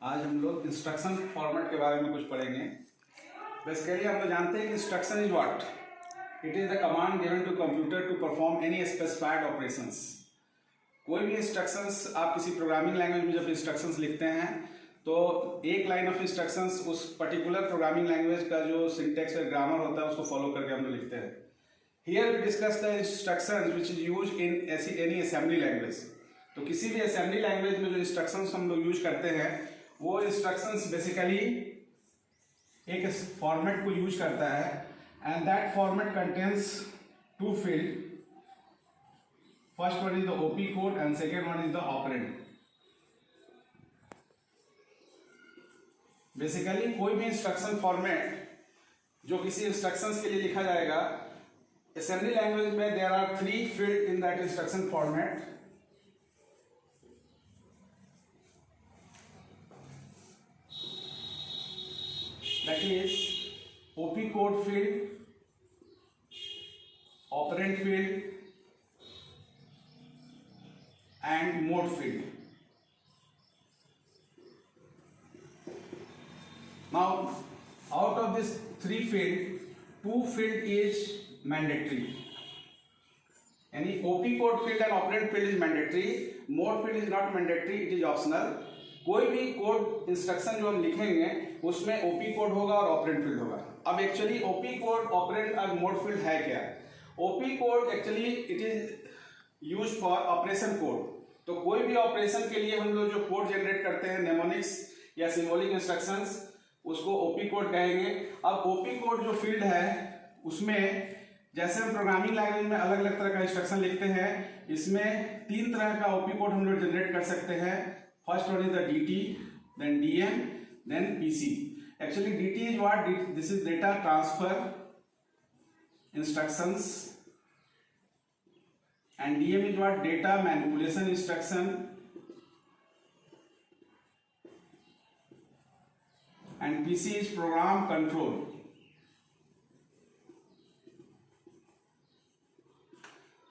आज हम लोग इंस्ट्रक्शन फॉर्मेट के बारे में कुछ पढ़ेंगे। बेसिकली हम लोग जानते हैं कि instruction is what, it is the command given to computer to perform any specified operations. कोई भी इंस्ट्रक्शंस आप किसी प्रोग्रामिंग लैंग्वेज में जब इंस्ट्रक्शंस लिखते हैं तो एक लाइन ऑफ इंस्ट्रक्शंस उस पर्टिकुलर प्रोग्रामिंग लैंग्वेज का जो सिंटेक्स और ग्रामर होता है उसको फॉलो करके हम लोग लिखते हैं। Here we discuss the instructions which is used in any assembly language. तो किसी भी असेंबली लैंग्वेज में जो इंस्ट्रक्शंस हम लोग यूज करते हैं वो इंस्ट्रक्शंस बेसिकली एक फॉर्मेट को यूज करता है and that format contains two field. First one is the OP code and second one is the operand. Basically कोई भी इंस्ट्रक्शन फॉर्मेट जो किसी इंस्ट्रक्शंस के लिए लिखा जाएगा, असेंबली लैंग्वेज में there are 3 field in that instruction format. That is OP code field, operand field and mode field. Now out of this 3 field, 2 field is mandatory. यानी OP code field and operand field is mandatory, mode field is not mandatory, it is optional. कोई भी code instruction जो हम लिखेंगे उसमें OP code होगा और operand field होगा। अब एक्चुअली ओपी कोड, ऑपरेंड और मोड फील्ड है क्या? OP code actually it is use for operation code. तो कोई भी ऑपरेशन के लिए हम लोग जो कोड जनरेट करते हैं नेमोनिक्स या सिंबॉलिक इंस्ट्रक्शंस, उसको ओपी कोड कहेंगे। अब ओपी कोड जो फील्ड है उसमें जैसे हम प्रोग्रामिंग लैंग्वेज में अलग अलग तरह का इंस्ट्रक्शन लिखते हैं, इसमें 3 तरह का ओपी कोड हम लोग जनरेट कर सकते हैं। First one is the DT, then DM, then PC. Actually DT is what? This is data transfer instructions, and DM is what? Data manipulation instruction, and PC is program control.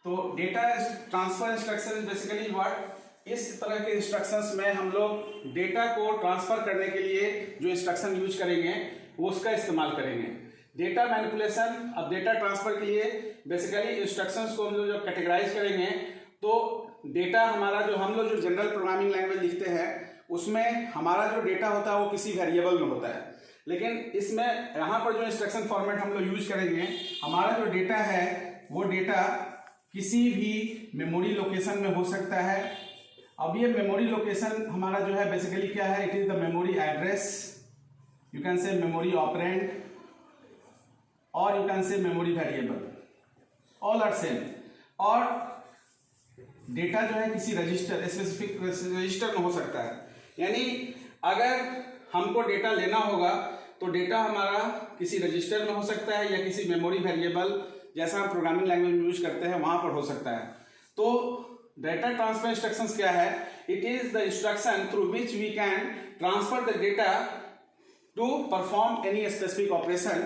तो data transfer instruction basically what? इस तरह के instructions में हम लोग data को transfer करने के लिए जो इंस्ट्रक्शन यूज करेंगे वो उसका इस्तेमाल करेंगे। डेटा मैनिपुलेशन, अब डेटा ट्रांसफर के लिए बेसिकली इंस्ट्रक्शंस को हम लोग जब कैटेगराइज करेंगे तो डेटा हमारा जो हम लोग जो जनरल प्रोग्रामिंग लैंग्वेज लिखते हैं उसमें हमारा जो डेटा होता है वो किसी वेरिएबल में होता है, लेकिन इसमें यहाँ पर जो इंस्ट्रक्शन फॉर्मेट हम लोग यूज करेंगे, हमारा जो डेटा है वो डेटा किसी भी मेमोरी लोकेशन में हो सकता है। अब ये मेमोरी लोकेशन हमारा जो है बेसिकली क्या है? It is the memory address, you can say memory operand और you can say memory variable, all are same. और डेटा जो है किसी रजिस्टर, स्पेसिफिक रजिस्टर में हो सकता है। यानी अगर हमको डेटा लेना होगा तो डेटा हमारा किसी रजिस्टर में हो सकता है या किसी मेमोरी वेरिएबल जैसा हम प्रोग्रामिंग लैंग्वेज में यूज करते हैं वहां पर हो सकता है। तो डेटा ट्रांसफर इंस्ट्रक्शंस क्या है? It is the instruction through which we can transfer the data to perform any specific operation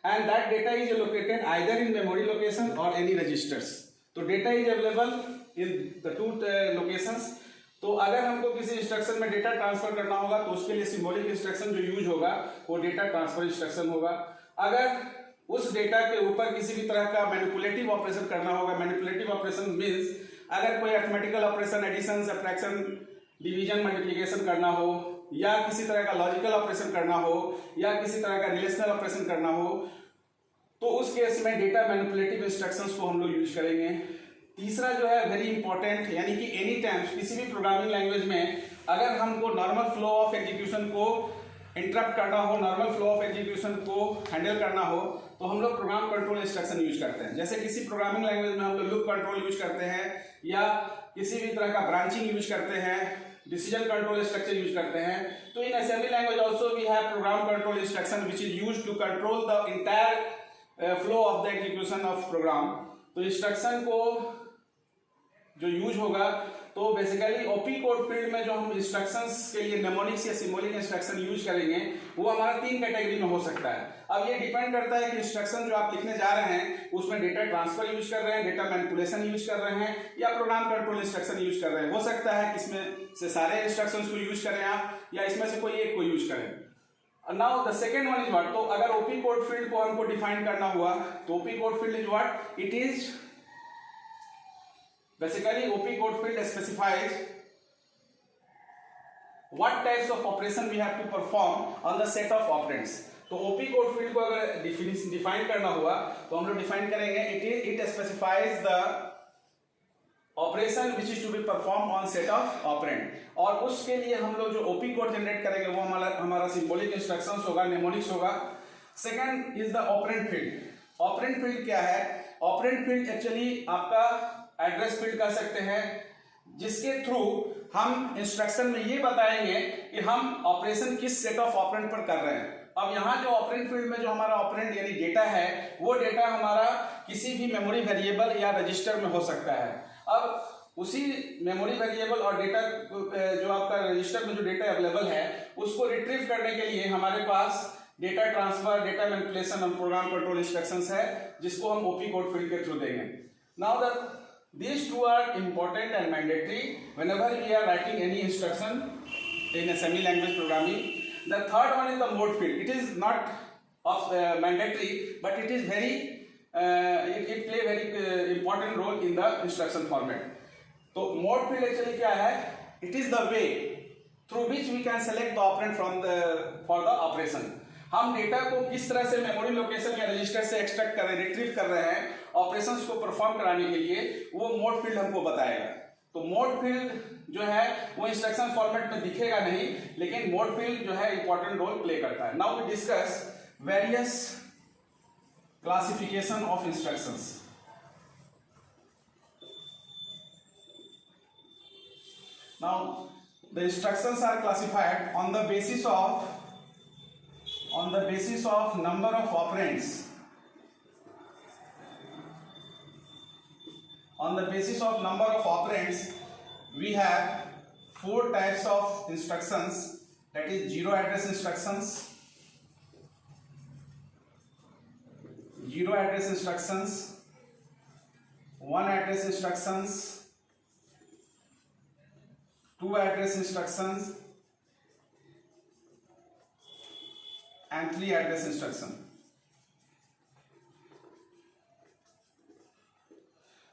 and that data is located either in memory location और एनी रजिस्टर्स। तो data is available in the 2 locations. तो अगर हमको किसी instruction में data transfer करना होगा तो उसके लिए सिंबॉलिक इंस्ट्रक्शन जो यूज होगा वो डेटा ट्रांसफर इंस्ट्रक्शन होगा। अगर उस डेटा के ऊपर किसी भी तरह का मैनिपुलेटिव ऑपरेशन करना होगा, मैनिपुलेटिव ऑपरेशन मीन्स अगर कोई arithmetical operation, addition, subtraction, division, multiplication करना हो या किसी तरह का लॉजिकल ऑपरेशन करना हो या किसी तरह का रिलेशनल ऑपरेशन करना हो तो उस केस में डेटा मैनिपुलेटिव इंस्ट्रक्शंस को हम लोग यूज करेंगे। तीसरा जो है वेरी इंपॉर्टेंट, यानी कि एनी टाइम किसी भी प्रोग्रामिंग लैंग्वेज में अगर हमको नॉर्मल फ्लो ऑफ एग्जीक्यूशन को इंटरप्ट करना हो, नॉर्मल फ्लो ऑफ एग्जीक्यूशन को हैंडल करना हो तो हम लोग प्रोग्राम कंट्रोल इंस्ट्रक्शन यूज करते हैं। जैसे किसी प्रोग्रामिंग लैंग्वेज में हम लोग लूप कंट्रोल यूज करते हैं या किसी भी तरह का ब्रांचिंग यूज करते हैं, डिसीजन कंट्रोल स्ट्रक्चर यूज करते हैं। तो in assembly language also we have program control instruction which is used to control the entire flow of the execution of program. तो इंस्ट्रक्शन को जो यूज होगा तो बेसिकली ओपी कोड फील्ड में जो हम इंस्ट्रक्शंस के लिए नेमोनिक्स या सिंबॉलिक इंस्ट्रक्शन यूज करेंगे वो हमारा 3 कैटेगरी में हो सकता है। अब ये डिपेंड करता है कि इंस्ट्रक्शन जो आप लिखने जा रहे हैं उसमें डेटा ट्रांसफर यूज कर रहे हैं, डेटा मैनिपुलेशन यूज कर रहे हैं या प्रोग्राम कंट्रोल इंस्ट्रक्शन यूज कर रहे हैं। हो सकता है कि इसमें से सारे इंस्ट्रक्शंस को यूज करें आप, या इसमें से कोई एक को यूज करें। Now the second one is what, तो अगर ओपी कोड फील्ड को हमको डिफाइन करना हुआ तो OP code field is what, it is basically OP code field specifies what types of operation we have to perform on the set of operands। तो OP code field को अगर define करना हुआ तो हम लोग डिफाइन करेंगे it specifies the operation which is to be perform on set of operand, और उसके लिए हम लोग जो ओपी कोड जनरेट करेंगे वो हमारा सिंबॉलिक इंस्ट्रक्शंस होगा, नेमोनिक्स होगा। Second is the operand field. Operand field क्या है? ऑपरेंड फील्ड एक्चुअली आपका एड्रेस फील्ड कह सकते हैं, जिसके थ्रू हम इंस्ट्रक्शन में ये बताएंगे कि हम ऑपरेशन किस सेट ऑफ ऑपरेंड पर कर रहे हैं। अब यहाँ जो ऑपरेंड फील्ड में जो हमारा ऑपरेंड यानी डेटा है, वो डेटा हमारा किसी भी मेमोरी वेरिएबल या रजिस्टर में हो सकता है। अब उसी मेमोरी वेरिएबल और डेटा जो आपका रजिस्टर में जो डेटा अवेलेबल है उसको रिट्रीव करने के लिए हमारे पास डेटा ट्रांसफर, डेटा मैनिपुलेशन और प्रोग्राम कंट्रोल इंस्ट्रक्शंस है, जिसको हम ओपी कोड फील्ड के थ्रू देंगे। Now these two are important and mandatory whenever we are writing any instruction in a semi-language programming. The third one is the mode field. It is not of mandatory, but it is very it play very important role in the instruction format. So mode field actually क्या है? It is the way through which we can select the operand for the operation. हम data को किस तरह से memory location या register से extract कर रहे हैं, रिट्रीव कर रहे हैं ऑपरेशंस को परफॉर्म कराने के लिए, वो मोड फील्ड हमको बताएगा। तो मोड फील्ड जो है वो इंस्ट्रक्शन फॉर्मेट में दिखेगा नहीं, लेकिन मोड फील्ड जो है इंपॉर्टेंट रोल प्ले करता है। Now we discuss various classification of instructions. Now the instructions are classified on the basis of number of operands. On the basis of number of operands, we have 4 types of instructions, that is zero address instructions, 1 address instructions, 2 address instructions and 3 address instruction.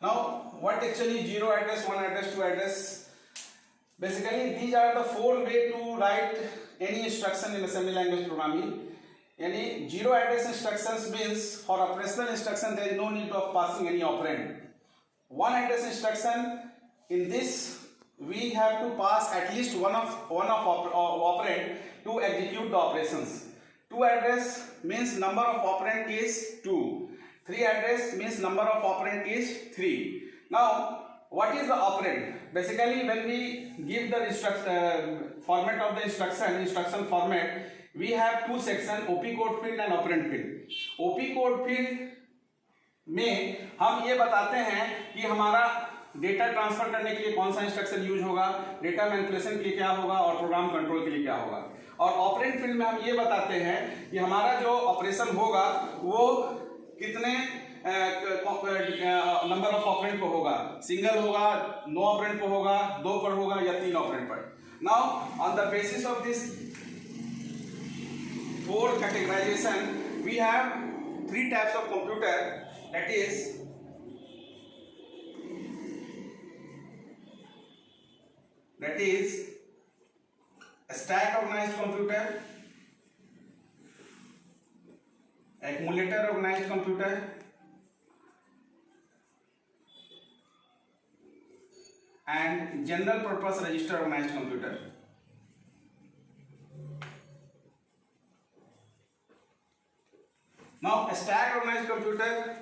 Now what actually 0 address, 1 address, 2 address? Basically these are the 4 way to write any instruction in a semi language programming. Yani 0 address instructions means for operational instruction there is no need of passing any operand. 1 address instruction, in this we have to pass at least one of operand to execute the operations. 2 address means number of operand is 2. 3 address means number of operand is 3. Now what is the operand? Basically when we give the format of the instruction format, we have 2 sections, OP code field and operand field. OP code field में हम ये बताते हैं कि हमारा data transfer करने के लिए कौन सा इंस्ट्रक्शन यूज होगा, डेटा मैनिपुलेशन के लिए क्या होगा और प्रोग्राम कंट्रोल के लिए क्या होगा। और ऑपरेंड फील्ड में हम ये बताते हैं कि हमारा जो ऑपरेशन होगा वो कितने नंबर ऑफ ऑपरेंड पर होगा, सिंगल होगा, 9 ऑपरेंड पर होगा, 2 पर होगा या 3 ऑपरेंड पर। Now on the basis of this 4 categorization we have 3 types of computer, that is stack organized computer, accumulator organized computer, and general purpose register organized computer. Now a stack organized computer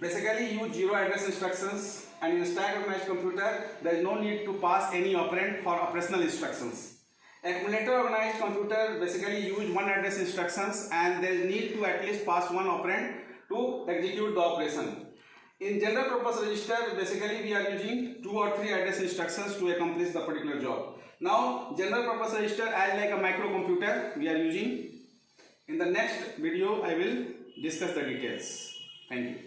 basically use 0 address instructions, and in a stack organized computer there is no need to pass any operand for operational instructions. Accumulator organized computer basically use 1 address instructions and there is need to at least pass 1 operand to execute the operation. In general purpose register basically we are using 2 or 3 address instructions to accomplish the particular job. Now general purpose register as like a microcomputer we are using. In the next video I will discuss the details. Thank you.